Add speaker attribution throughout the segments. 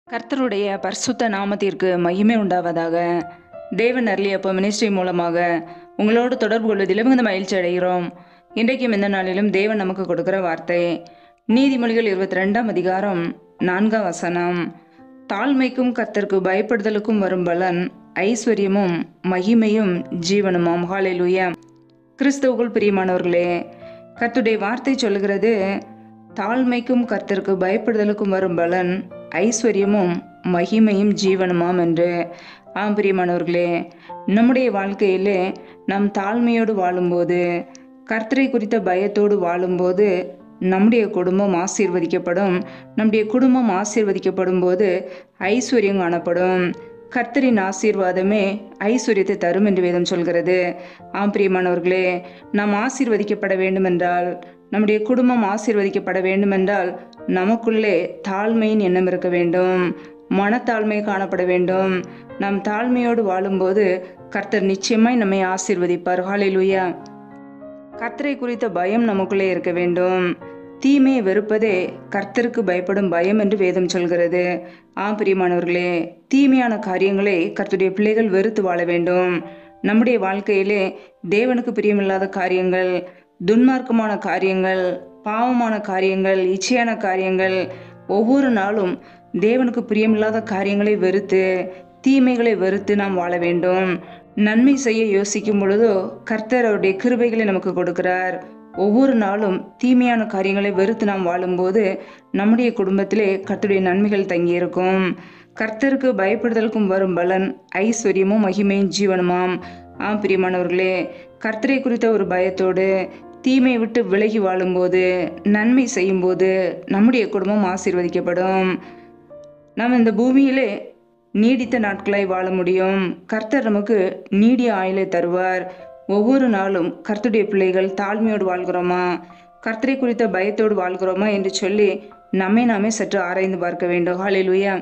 Speaker 1: கர்த்தருடைய பரிசுத்த நாமத்திற்கு மகிமை உண்டாவதாக. தேவன் அருளியப்போ மினிஸ்ட்ரி மூலமாக உங்களோடு தொடர்பு கொள்வதில் மிகுந்த மகிழ்ச்சி அடைகிறோம். இன்றைக்கும் இந்த நாளிலும் தேவன் நமக்கு கொடுக்கிற வார்த்தை நீதிமொழிகள் 22ஆம் அதிகாரம் 4ஆம் வசனம். தாழ்மைக்கும் கர்த்தருக்கு பயப்படுதலுக்கும் வரும் பலன் ஐஸ்வர்யமும் மகிமையும் ஜீவனுமாம். ஹல்லேலூயா. கிறிஸ்துவுக்குள் பிரியமானவர்களே, கர்த்தருடைய வார்த்தை சொல்லுகிறது, தாழ்மைக்கும் கர்த்தருக்கு பயப்படுதலுக்கும் வரும் பலன் ஐஸ்வர்யமும் மகிமையும் ஜீவனுமாம் என்று. பிரியமானவர்களே, நம்முடைய வாழ்க்கையிலே நாம் தாழ்மையோடு வாழும்போது, கர்த்தரை குறித்த பயத்தோடு வாழும்போது நம்முடைய குடும்பம் ஆசீர்வதிக்கப்படும். நம்முடைய குடும்பம் ஆசீர்வதிக்கப்படும் போது ஐஸ்வர்யம் காணப்படும். கர்த்தரின் ஆசீர்வாதமே ஐஸ்வர்யத்தை தரும் என்று வேதம் சொல்கிறது. பிரியமானவர்களே, நாம் ஆசீர்வதிக்கப்பட வேண்டுமென்றால், நம்முடைய குடும்பம் ஆசீர்வதிக்கப்பட வேண்டுமென்றால் நமக்குள்ளே தாழ்மையின் எண்ணம் இருக்க வேண்டும், மனத்தாழ்மை காணப்பட வேண்டும். நாம் தாழ்மையோடு வாழும்போது கர்த்தர் நிச்சயமாய் நம்மை ஆசீர்வதிப்பார். ஹல்லேலூயா. கர்த்தரை குறித்த பயம் நமக்குள்ளே இருக்க வேண்டும். தீமையை வெறுப்பதே கர்த்தருக்கு பயப்படும் பயம் என்று வேதம் சொல்கிறது. பிரியமானவர்களே, தீமையான காரியங்களை கர்த்தருடைய பிள்ளைகள் வெறுத்து வாழ வேண்டும். நம்முடைய வாழ்க்கையிலே தேவனுக்கு பிரியமில்லாத காரியங்கள், துன்மார்க்கமான காரியங்கள், பாவமான காரியங்கள், இச்சையான காரியங்கள், ஒவ்வொரு நாளும் தேவனுக்கு பிரியமில்லாத காரியங்களை வெறுத்து, தீமைகளை வெறுத்து நாம் வாழ வேண்டும். நன்மை செய்ய யோசிக்கும் பொழுதோ கர்த்தர் அவருடைய கிருபைகளை நமக்கு கொடுக்கிறார். ஒவ்வொரு நாளும் தீமையான காரியங்களை வெறுத்து நாம் வாழும்போது நம்முடைய குடும்பத்திலே கர்த்தருடைய நன்மைகள் தங்கியிருக்கும். கர்த்தருக்கு பயப்படுதலுக்கும் வரும் பலன் ஐஸ்வர்யமும் மகிமையும் ஜீவனுமாம். பிரியமானவர்களே, கர்த்தரை குறித்த ஒரு பயத்தோடு தீமை விட்டு விலகி வாழும்போது, நன்மை செய்யும்போது நம்முடைய குடும்பம் ஆசீர்வதிக்கப்படும். நாம் இந்த பூமியிலே நீடித்த நாட்களாய் வாழ முடியும். கர்த்தர் நமக்கு நீடிய ஆயுளை தருவார். ஒவ்வொரு நாளும் கர்த்தருடைய பிள்ளைகள் தாழ்மையோடு வாழ்கிறோமா, கர்த்தரை குறித்த பயத்தோடு வாழ்கிறோமா என்று சொல்லி நம்மை நாமே சற்று ஆராய்ந்து பார்க்க வேண்டும். ஹல்லேலூயா.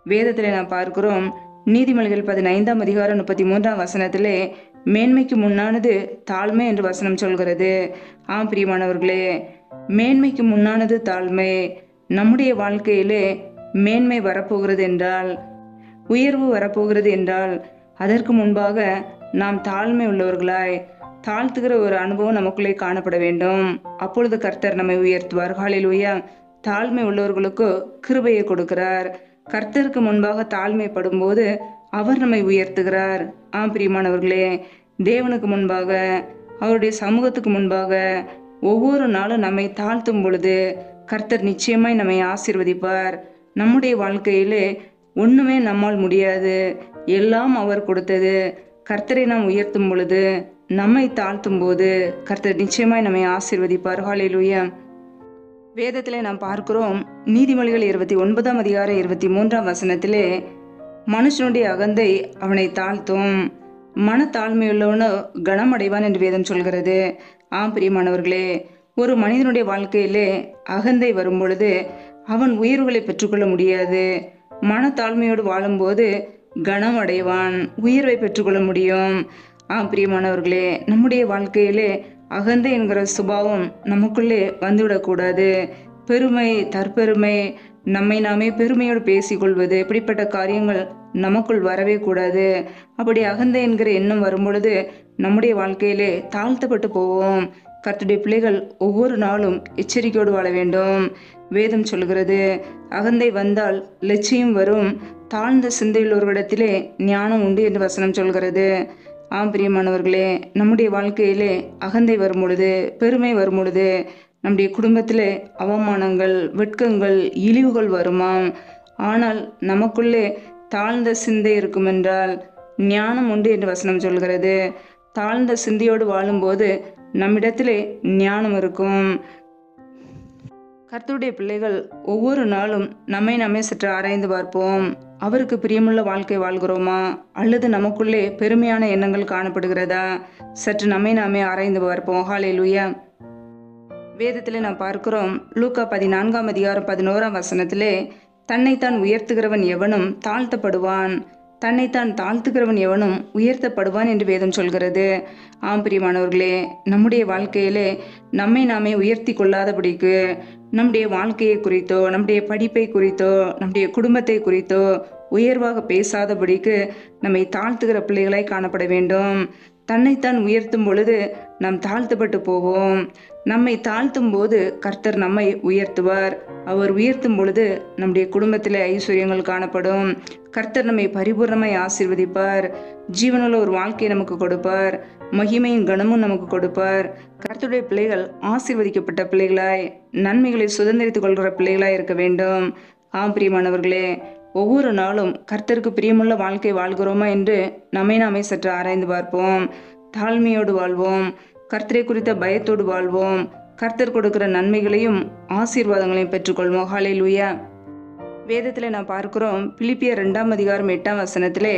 Speaker 1: வேதத்திலே நாம் பார்க்கிறோம், நீதிமொழிகள் 15ஆம் அதிகாரம் 33ஆம் வசனத்திலே மேன்மைக்கு முன்னானது தாழ்மை என்று வசனம் சொல்கிறது. பிரியமானவர்களே, மேன்மைக்கு முன்னானது தாழ்மை. நம்முடைய வாழ்க்கையிலே மேன்மை வரப்போகிறது என்றால், உயர்வு வரப்போகிறது என்றால், அதற்கு முன்பாக நாம் தாழ்மை உள்ளவர்களாய் தாழ்த்துகிற ஒரு அனுபவம் நமக்குள்ளே காணப்பட வேண்டும். அப்பொழுது கர்த்தர் நம்மை உயர்த்துவார். ஹல்லேலூயா. தாழ்மை உள்ளவர்களுக்கு கிருபையை கொடுக்கிறார். கர்த்தருக்கு முன்பாக தாழ்மைப்படும் போது அவர் நம்மை உயர்த்துகிறார். பிரியமானவர்களே, தேவனுக்கு முன்பாக, அவருடைய சமூகத்துக்கு முன்பாக ஒவ்வொரு நாளும் நம்மை தாழ்த்தும் பொழுது கர்த்தர் நிச்சயமாய் நம்மை ஆசீர்வதிப்பார். நம்முடைய வாழ்க்கையிலே ஒண்ணுமே நம்மால் முடியாது, எல்லாம் அவர் கொடுத்தது. கர்த்தரை நாம் உயர்த்தும் பொழுது, நம்மை தாழ்த்தும் போது கர்த்தர் நிச்சயமாய் நம்மை ஆசீர்வதிப்பார். ஹல்லேலூயா. வேதத்திலே நாம் பார்க்கிறோம், நீதிமொழிகள் 29ஆம் அதிகாரம் 23ஆம் வசனத்திலே, மனுஷனுடைய அகந்தை அவனை தாழ்த்தும், மனத்தாழ்மையுள்ளவனோ கனமடைவான் என்று வேதம் சொல்கிறது. பிரியமானவர்களே, ஒரு மனிதனுடைய வாழ்க்கையிலே அகந்தை வரும் பொழுது அவன் உயர்வுகளை பெற்றுக்கொள்ள முடியாது. மனத்தாழ்மையோடு வாழும்போது கனம் அடைவான், உயர்வை பெற்றுக்கொள்ள முடியும். பிரியமானவர்களே, நம்முடைய வாழ்க்கையிலே அகந்தை என்கிற சுபாவம் நமக்குள்ளே வந்துவிடக்கூடாது. பெருமை, தற்பெருமை, நம்மை நாமே பெருமையோடு பேசிக்கொள்வது, இப்படிப்பட்ட காரியங்கள் நமக்குள் வரவே கூடாது. அப்படி அகந்தை என்கிற எண்ணம் வரும்பொழுது நம்முடைய வாழ்க்கையிலே தாழ்த்தப்பட்டு போவோம். கர்த்தருடைய பிள்ளைகள் ஒவ்வொரு நாளும் எச்சரிக்கையோடு வாழ வேண்டும். வேதம் சொல்கிறது, அகந்தை வந்தால் லட்சியம் வரும், தாழ்ந்த சிந்தையுள்ளவர்களிடத்திலே ஞானம் உண்டு என்று வசனம் சொல்கிறது. பிரியமானவர்களே, நம்முடைய வாழ்க்கையிலே அகந்தை வரும் பொழுது, பெருமை வரும் பொழுது நம்முடைய குடும்பத்திலே அவமானங்கள், வெட்கங்கள், இழிவுகள் வருமாம். ஆனால் நமக்குள்ளே தாழ்ந்த சிந்தை இருக்கும் என்றால் ஞானம் உண்டு என்று வசனம் சொல்கிறது. தாழ்ந்த சிந்தையோடு வாழும்போது நம்மிடத்திலே ஞானம் இருக்கும். கர்த்தருடைய பிள்ளைகள் ஒவ்வொரு நாளும் நம்மை நாமே சற்று ஆராய்ந்து பார்ப்போம். அவருக்கு பிரியமுள்ள வாழ்க்கை வாழ்கிறோமா, அல்லது நமக்குள்ளே பெருமையான எண்ணங்கள் காணப்படுகிறதா? சற்று நம்மை நாமே ஆராய்ந்து பார்ப்போம். ஹல்லேலூயா. வேதத்திலே நாம் பார்க்கிறோம், லூக்கா 14ஆம் அதிகாரம் 11ஆம் வசனத்திலே, தன்னைத்தான் உயர்த்துகிறவன் எவனும் தாழ்த்தப்படுவான், தன்னைத்தான் தாழ்த்துகிறவன் எவனும் உயர்த்தப்படுவான் என்று வேதம் சொல்கிறது. பிரியமானவர்களே, நம்முடைய வாழ்க்கையிலே நம்மை நாமே உயர்த்தி கொள்ளாதபடிக்கு, நம்முடைய வாழ்க்கையை குறித்தோ, நம்முடைய படிப்பை குறித்தோ, நம்முடைய குடும்பத்தை குறித்தோ உயர்வாக பேசாதபடிக்கு நம்மை தாழ்த்துகிற பிள்ளைகளாய் காணப்பட வேண்டும். தன்னைத்தான் உயர்த்தும் பொழுது நாம் தாழ்த்தப்பட்டு போவோம். நம்மை தாழ்த்தும் போது கர்த்தர் நம்மை உயர்த்துவார். அவர் உயர்த்தும் பொழுது நம்முடைய குடும்பத்திலே ஐஸ்வர்யங்கள் காணப்படும். கர்த்தர் நம்மை பரிபூர்ணமாய் ஆசீர்வதிப்பார். ஜீவனுள்ள ஒரு வாழ்க்கையை நமக்கு கொடுப்பார். மகிமையும் கனமும் நமக்கு கொடுப்பார். கர்த்தருடைய பிள்ளைகள் ஆசீர்வதிக்கப்பட்ட பிள்ளைகளாய், நன்மைகளை சுதந்திரித்துக் கொள்கிற பிள்ளைகளாய் இருக்க வேண்டும். பிரியமானவர்களே, ஒவ்வொரு நாளும் கர்த்தருக்கு பிரியமுள்ள வாழ்க்கை வாழ்கிறோமா என்று நம்மை நாமே சற்று ஆராய்ந்து பார்ப்போம். தாழ்மையோடு வாழ்வோம். கர்த்தரை குறித்த பயத்தோடு வாழ்வோம். கர்த்தர் கொடுக்கிற நன்மைகளையும் ஆசீர்வாதங்களையும் பெற்றுக்கொள்வோம். ஹல்லேலூயா. வேதத்தில் நாம் பார்க்கிறோம், பிலிப்பியர் 2:8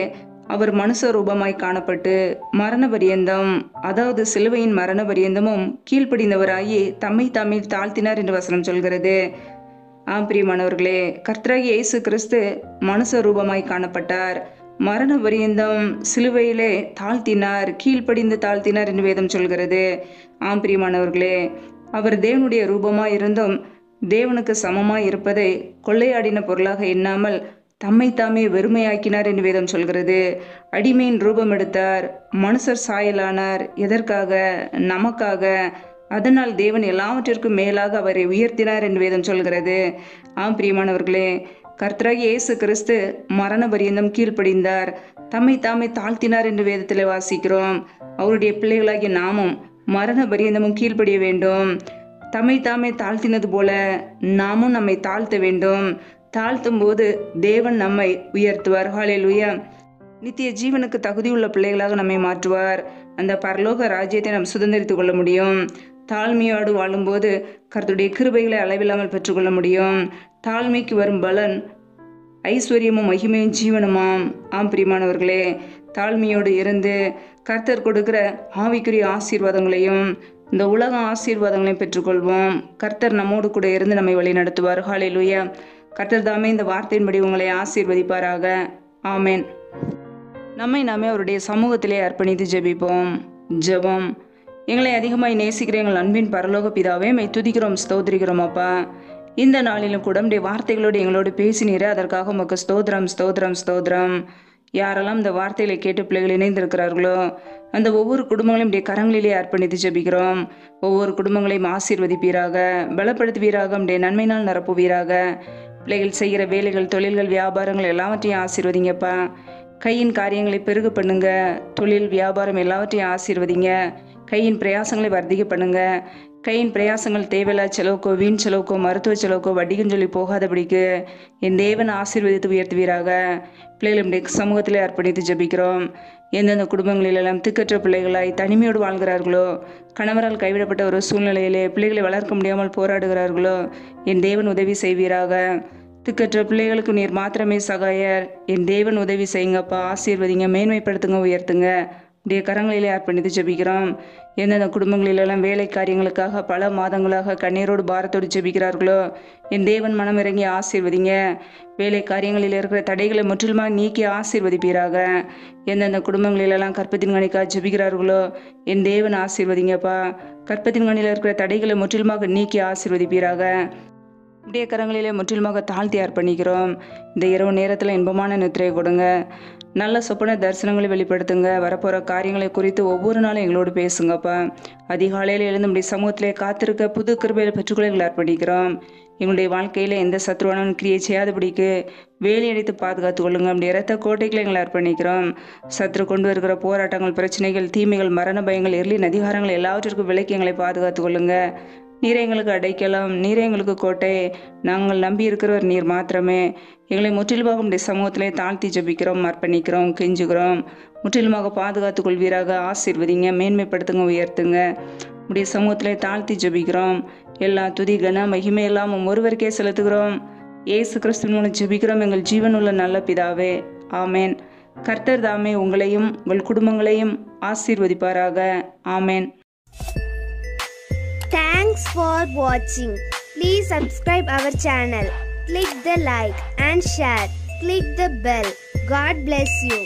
Speaker 1: அவர் மனுஷ ரூபமாய் காணப்பட்டு மரண பரியந்தம், அதாவது சிலுவையின் மரண பரியந்தமும் கீழ்ப்படிந்தவராகி தம்மை தாமே தாழ்த்தினார் என்று வசனம் சொல்கிறது. பிரியமானவர்களே, கர்த்தராகிய இயேசு கிறிஸ்து மனுஷ ரூபமாய் காணப்பட்டார். மரண பரியந்தம் சிலுவையிலே தாழ்த்தினார், கீழ்ப்படிந்து தாழ்த்தினார் என்று வேதம் சொல்கிறது. பிரியமானவர்களே, அவர் தேவனுடைய ரூபமாய் இருந்தும் தேவனுக்கு சமமாய் இருப்பதை கொள்ளையாடின பொருளாக எண்ணாமல் தம்மை தாமே வெறுமையாக்கினார் என்று வேதம் சொல்கிறது. அடிமையின் ரூபம் எடுத்தார், மனுஷர் சாயலானார். எதற்காக? நமக்காக. அதனால் தேவன் எல்லாவற்றிற்கும் மேலாக அவரை உயர்த்தினார் என்று வேதம் சொல்கிறது. பிரியமானவர்களே, கர்த்தராகிய இயேசு கிறிஸ்து மரண பரியந்தம் கீழ்ப்படிந்தார், தம்மை தாமே தாழ்த்தினார் என்று வேதத்தில் வாசிக்கிறோம். அவருடைய பிள்ளைகளாகிய நாமும் மரண பரியந்தமும் கீழ்ப்படிய வேண்டும். தம்மை தாமே தாழ்த்தினது போல நாமும் நம்மை தாழ்த்த வேண்டும். தாழ்த்தும் போது தேவன் நம்மை உயர்த்துவார். ஹல்லேலூயா. நித்திய ஜீவனுக்கு தகுதியுள்ள பிள்ளைகளாக நம்மை மாற்றுவார். அந்த பரலோக ராஜ்யத்தை நாம் சுதந்திரித்துக் கொள்ள முடியும். தாழ்மையோடு வாழும்போது கர்த்தருடைய கிருபைகளை அளவில்லாமல் பெற்றுக்கொள்ள முடியும். தாழ்மைக்கு வரும் பலன் ஐஸ்வர்யமும் மகிமையும் ஜீவனுமாம். பிரியமானவர்களே, தாழ்மையோடு இருந்து கர்த்தர் கொடுக்கிற ஆவிக்குரிய ஆசீர்வாதங்களையும் இந்த உலக ஆசீர்வாதங்களையும் பெற்றுக்கொள்வோம். கர்த்தர் நம்மோடு கூட இருந்து நம்மை வழி நடத்துவார். ஹல்லேலூயா. கர்த்தர் தாமே இந்த வார்த்தையின்படி உங்களை ஆசீர்வதிப்பாராக. ஆமேன். நம்மை நாமே அவருடைய சமூகத்திலே அர்ப்பணித்து ஜெபிப்போம். ஜெபம். எங்களை அதிகமாய் நேசிக்கிற எங்கள் அன்பின் பரலோக பிதாவே, மை துதிக்கிறோம், ஸ்தோத்திரிக்கிறோம். அப்பா, இந்த நாளிலும் கூட உடைய வார்த்தைகளோடு எங்களோடு பேசினீர, அதற்காக உமக்கு ஸ்தோத்திரம், ஸ்தோத்திரம், ஸ்தோத்திரம். யாரெல்லாம் இந்த வார்த்தைகளை கேட்டு பிள்ளைகள் இணைந்திருக்கிறார்களோ அந்த ஒவ்வொரு குடும்பங்களையும் உடைய கரங்களிலே அர்ப்பணித்து ஜெபிக்கிறோம். ஒவ்வொரு குடும்பங்களையும் ஆசீர்வதிப்பீராக, பலப்படுத்துவீராக, உடைய நன்மையினால் நிரப்புவீராக. பிள்ளைகள் செய்கிற வேலைகள், தொழில்கள், வியாபாரங்கள் எல்லாவற்றையும் ஆசீர்வதிங்கப்பா. கையின் காரியங்களை பெருக பண்ணுங்க. தொழில், வியாபாரம் எல்லாவற்றையும் ஆசீர்வதிங்க. கையின் பிரயாசங்களை வர்த்திக்க பண்ணுங்க. கையின் பிரயாசங்கள் தேவையில்லா செலவுக்கோ, வீண் செலவுக்கோ, மருத்துவ செலவுக்கோ, வட்டிக்குன்னு சொல்லி போகாதபடிக்கு என் தேவன் ஆசீர்வதித்து உயர்த்துவீராக. பிள்ளைகளுடைய சமூகத்திலே அர்ப்பணித்து ஜெபிக்கிறோம். எந்தெந்த குடும்பங்களிலெல்லாம் திக்கற்ற பிள்ளைகளாய் தனிமையோடு வாழ்கிறார்களோ, கணவரால் கைவிடப்பட்ட ஒரு சூழ்நிலையிலே பிள்ளைகளை வளர்க்க முடியாமல் போராடுகிறார்களோ, என் தேவன் உதவி செய்வீராக. திக்கற்ற பிள்ளைகளுக்கு நீர் மாத்திரமே சகாயர். என் தேவன் உதவி செய்யுங்கப்பா. ஆசீர்வதிங்க, மேன்மைப்படுத்துங்க, உயர்த்துங்க. உடைய கரங்களிலே அர்ப்பணித்து ஜெபிக்கிறோம். எந்தெந்த குடும்பங்களிலெல்லாம் வேலை காரியங்களுக்காக பல மாதங்களாக கண்ணீரோடு பாரத்தோடு ஜெபிக்கிறார்களோ, என் தேவன் மனம் இறங்கி ஆசீர்வதிங்க. வேலை காரியங்களில் இருக்கிற தடைகளை முற்றிலுமாக நீக்கி ஆசீர்வதிப்பீராக. எந்தெந்த குடும்பங்களிலெல்லாம் கற்பத்தின் கணிக்காக ஜெபிக்கிறார்களோ, என் தேவன் ஆசீர்வதிங்கப்பா. கற்பத்தின் கணியில் இருக்கிற தடைகளை முற்றிலுமாக நீக்கி ஆசீர்வதிப்பீராக. உடைய கரங்களிலே முற்றிலுமாக தாழ்த்தி அர்ப்பணிக்கிறோம். இந்த இரவு நேரத்தில் இன்பமான நித்திரையை கொடுங்க. நல்ல சொப்பன தரிசனங்களை வெளிப்படுத்துங்க. வரப்போகிற காரியங்களை குறித்து ஒவ்வொரு நாளும் எங்களோடு பேசுங்கப்பா. அதிகாலையில் எழுந்து நம்முடைய சமூகத்திலே காத்திருக்க புது கிருபையை பெற்றுக்கொள்ள எங்களை அர்ப்பணிக்கிறோம். எங்களுடைய வாழ்க்கையில் எந்த சத்ருவான கிரியை செய்யாதபடிக்கு வேலி அடித்து பாதுகாத்து கொள்ளுங்க. நம்முடைய இரத்த கோட்டைகளை எங்களை அர்ப்பணிக்கிறோம். சத்ரு கொண்டு வருகிற போராட்டங்கள், பிரச்சனைகள், தீமைகள், மரண பயங்கள், எர்லின் அதிகாரங்கள் எல்லாவற்றிற்கும் விலக்கி எங்களை பாதுகாத்து கொள்ளுங்க. நீரை எங்களுக்கு அடைக்கலாம், நீரை எங்களுக்கு கோட்டை. நாங்கள் நம்பி இருக்கிறவர் நீர் மாத்திரமே. எங்களை முற்றிலுமாக உடைய சமூகத்திலே தாழ்த்தி ஜெபிக்கிறோம், அர்ப்பணிக்கிறோம், கெஞ்சுகிறோம். முற்றிலுமாக பாதுகாத்து கொள்வீராக. ஆசீர்வதிங்க, மேன்மைப்படுத்துங்க, உயர்த்துங்க. உடைய சமூகத்திலே தாழ்த்தி ஜெபிக்கிறோம். எல்லா துதி, கன, மகிமை எல்லாம் ஒருவருக்கே செலுத்துகிறோம். இயேசு கிறிஸ்துவின் மூலம் ஜெபிக்கிறோம் எங்கள் ஜீவனுள்ள நல்ல பிதாவே. ஆமேன். கர்த்தர் தாமே உங்களையும் உங்கள் குடும்பங்களையும் ஆசீர்வதிப்பாராக. ஆமேன்.
Speaker 2: Thanks for watching. Please subscribe our channel. Click the like and share. Click the bell. God bless you.